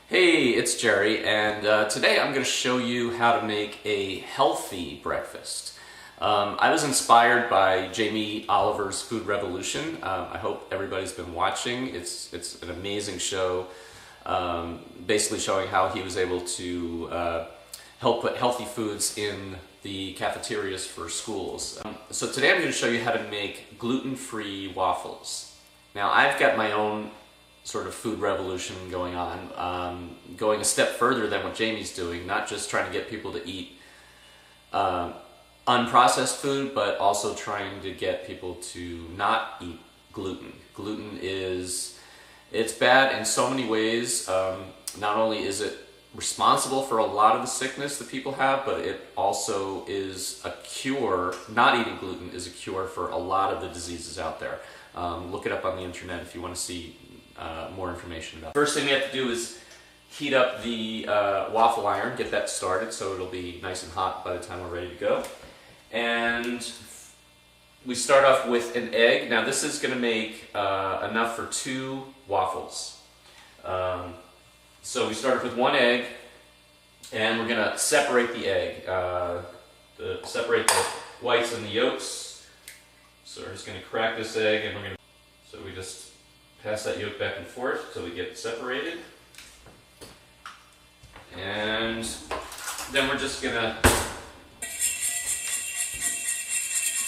Hey, it's Jerry, and today I'm going to show you how to make a healthy breakfast. I was inspired by Jamie Oliver's Food Revolution. I hope everybody's been watching. It's an amazing show, basically showing how he was able to help put healthy foods in the cafeterias for schools. So today I'm going to show you how to make gluten-free waffles. Now I've got my own sort of food revolution going on, going a step further than what Jamie's doing, not just trying to get people to eat unprocessed food, but also trying to get people to not eat gluten. Gluten it's bad in so many ways. Not only is it responsible for a lot of the sickness that people have, but it also is a cure. Not eating gluten is a cure for a lot of the diseases out there. Look it up on the internet if you want to see more information about it. First thing we have to do is heat up the waffle iron, get that started so it'll be nice and hot by the time we're ready to go. And we start off with an egg. Now this is going to make enough for 2 waffles. So we start off with 1 egg, and we're going to separate the egg. Separate the whites and the yolks. So we're just going to crack this egg, and so we just pass that yolk back and forth until we get it separated. And then we're just going to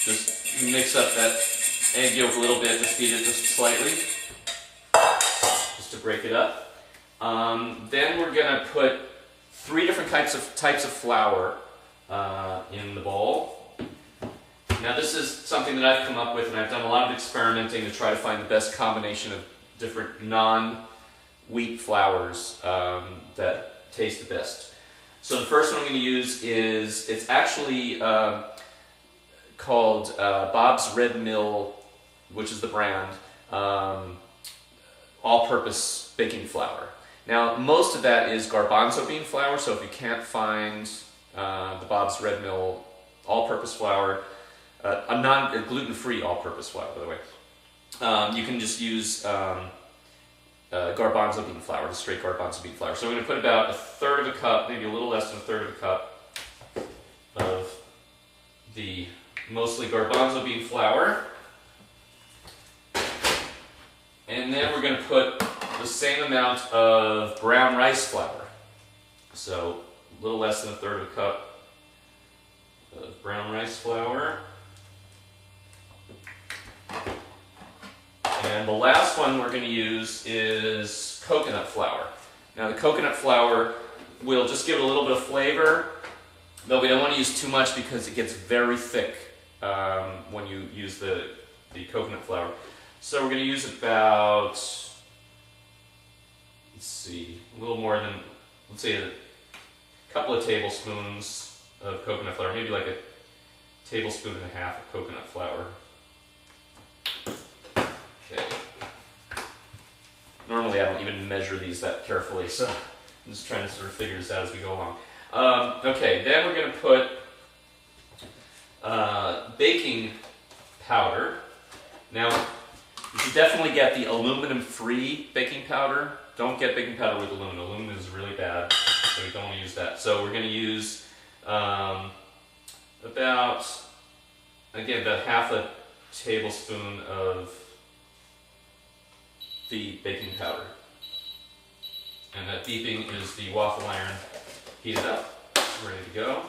just mix up that egg yolk a little bit, just beat it just slightly, just to break it up. Then we're going to put 3 different types of flour in the bowl. Now this is something that I've come up with, and I've done a lot of experimenting to try to find the best combination of different non-wheat flours that taste the best. So the first one I'm going to use it's actually called Bob's Red Mill, which is the brand, all-purpose baking flour. Now most of that is Garbanzo bean flour, so if you can't find the Bob's Red Mill all-purpose flour, a gluten-free all-purpose flour, by the way, you can just use Garbanzo bean flour, the straight Garbanzo bean flour. So we're going to put about 1/3 of a cup, maybe a little less than 1/3 of a cup of the mostly Garbanzo bean flour. And then we're going to put the same amount of brown rice flour. So a little less than 1/3 of a cup of brown rice flour. And the last one we're going to use is coconut flour. Now the coconut flour will just give it a little bit of flavor, though we don't want to use too much because it gets very thick when you use the coconut flour. So we're going to use about, let's see, a little more than, let's say a couple of tablespoons of coconut flour, maybe like a 1.5 tablespoons of coconut flour. Okay. Normally I don't even measure these that carefully, so I'm just trying to sort of figure this out as we go along. Okay, then we're going to put baking powder. Now, you should definitely get the aluminum-free baking powder. Don't get baking powder with aluminum. Aluminum is really bad, so we don't want to use that. So we're going to use about 1/2 tablespoon of the baking powder. And that beeping is the waffle iron heated up, ready to go.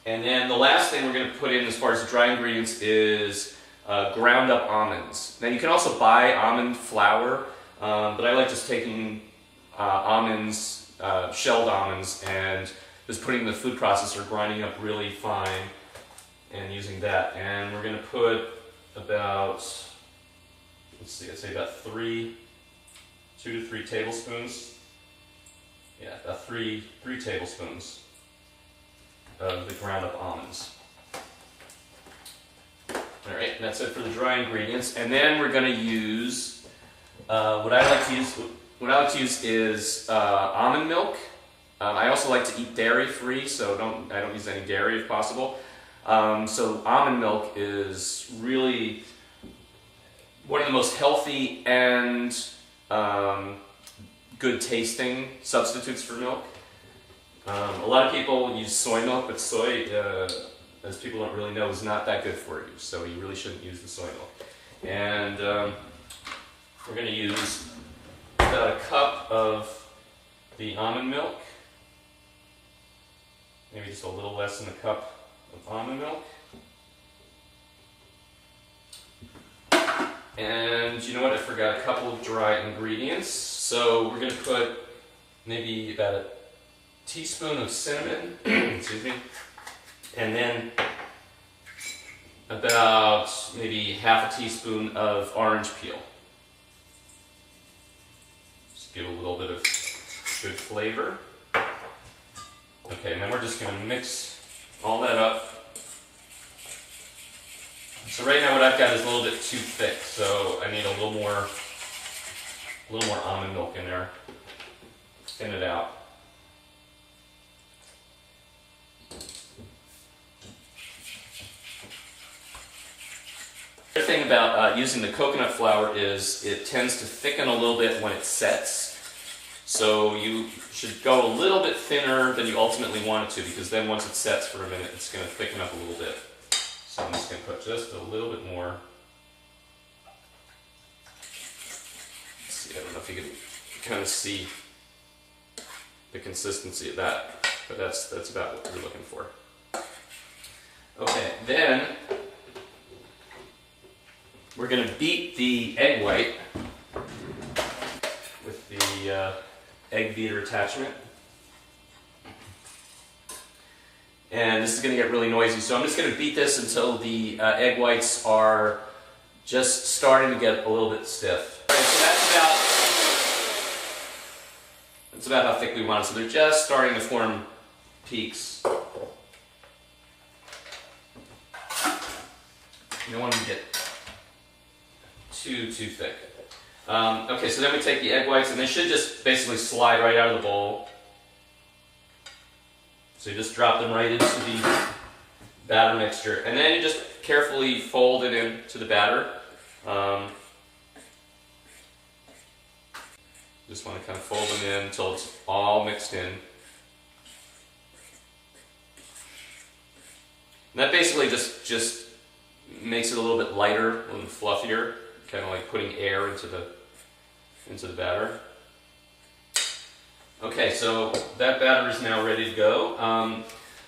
And then the last thing we're going to put in as far as the dry ingredients is ground up almonds. Now you can also buy almond flour, but I like just taking almonds, shelled almonds, and just putting in the food processor, grinding up really fine, and using that. And we're going to put about, let's see, I'd say about 2 to 3 tablespoons. Yeah, about 3 tablespoons of the ground up almonds. All right, that's it for the dry ingredients. And then we're going to use what I like to use is almond milk. I also like to eat dairy free, so I don't use any dairy if possible. So almond milk is really one of the most healthy and good tasting substitutes for milk. A lot of people use soy milk, but soy, as people don't really know, is not that good for you. So you really shouldn't use the soy milk. And we're going to use about a cup of the almond milk. Maybe just a little less than a cup of almond milk. And you know what? I forgot a couple of dry ingredients. So we're going to put maybe about a teaspoon of cinnamon, excuse me, and then about maybe half a teaspoon of orange peel. Just give a little bit of good flavor. Okay, and then we're just going to mix all that up. So right now what I've got is a little bit too thick, so I need a little more almond milk in there. Thin it out. The thing about using the coconut flour is it tends to thicken a little bit when it sets. So you should go a little bit thinner than you ultimately want it to, because then once it sets for a minute, it's going to thicken up a little bit. So I'm just going to put just a little bit more. Let's see, I don't know if you can kind of see the consistency of that, but that's about what you're looking for. Okay, then we're going to beat the egg white with the egg beater attachment. And this is going to get really noisy, so I'm just going to beat this until the egg whites are just starting to get a little bit stiff. Okay, so that's about how thick we want it. So they're just starting to form peaks. You don't want them to get too thick. Okay, so then we take the egg whites, and they should just basically slide right out of the bowl. So you just drop them right into the batter mixture, and then you just carefully fold it into the batter. Just want to kind of fold them in until it's all mixed in. And that basically just makes it a little bit lighter, a little fluffier, kind of like putting air into the batter. Okay, so that batter is now ready to go.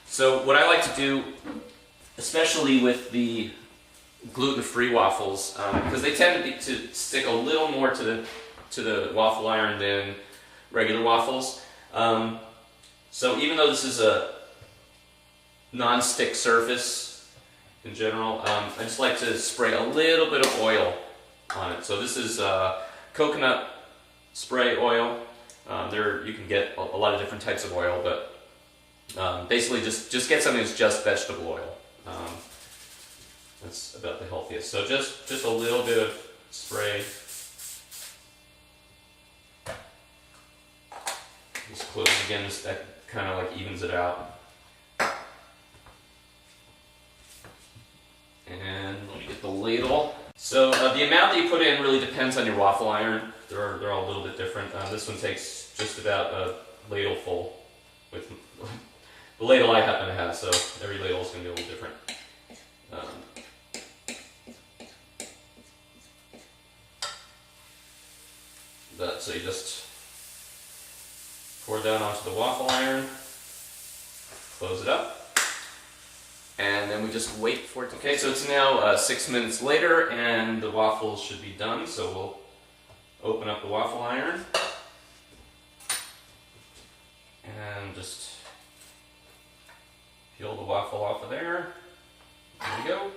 So what I like to do, especially with the gluten-free waffles, because they tend to stick a little more to the waffle iron than regular waffles. So even though this is a non-stick surface in general, I just like to spray a little bit of oil on it. So this is coconut spray oil. You can get a lot of different types of oil, but basically just get something that's just vegetable oil. That's about the healthiest. So just a little bit of spray. Just close it again, that kind of like evens it out. And let me get the ladle. So the amount that you put in really depends on your waffle iron. They're all a little bit different. This one takes just about a ladle full with the ladle I happen to have, so every ladle is going to be a little different. So you just pour that onto the waffle iron, close it up, and then we just wait for it to... Okay, so it's now 6 minutes later, and the waffles should be done, so we'll open up the waffle iron and just peel the waffle off of there. There we go.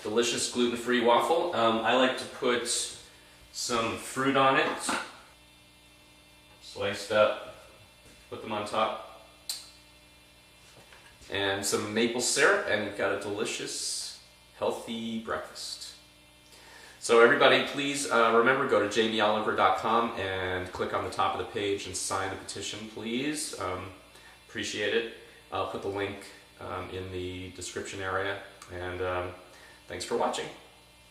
Delicious gluten-free waffle. I like to put some fruit on it, sliced up, put them on top, and some maple syrup, and you've got a delicious, healthy breakfast. So everybody, please remember, go to jamieoliver.com and click on the top of the page and sign the petition, please. Appreciate it. I'll put the link in the description area, and thanks for watching.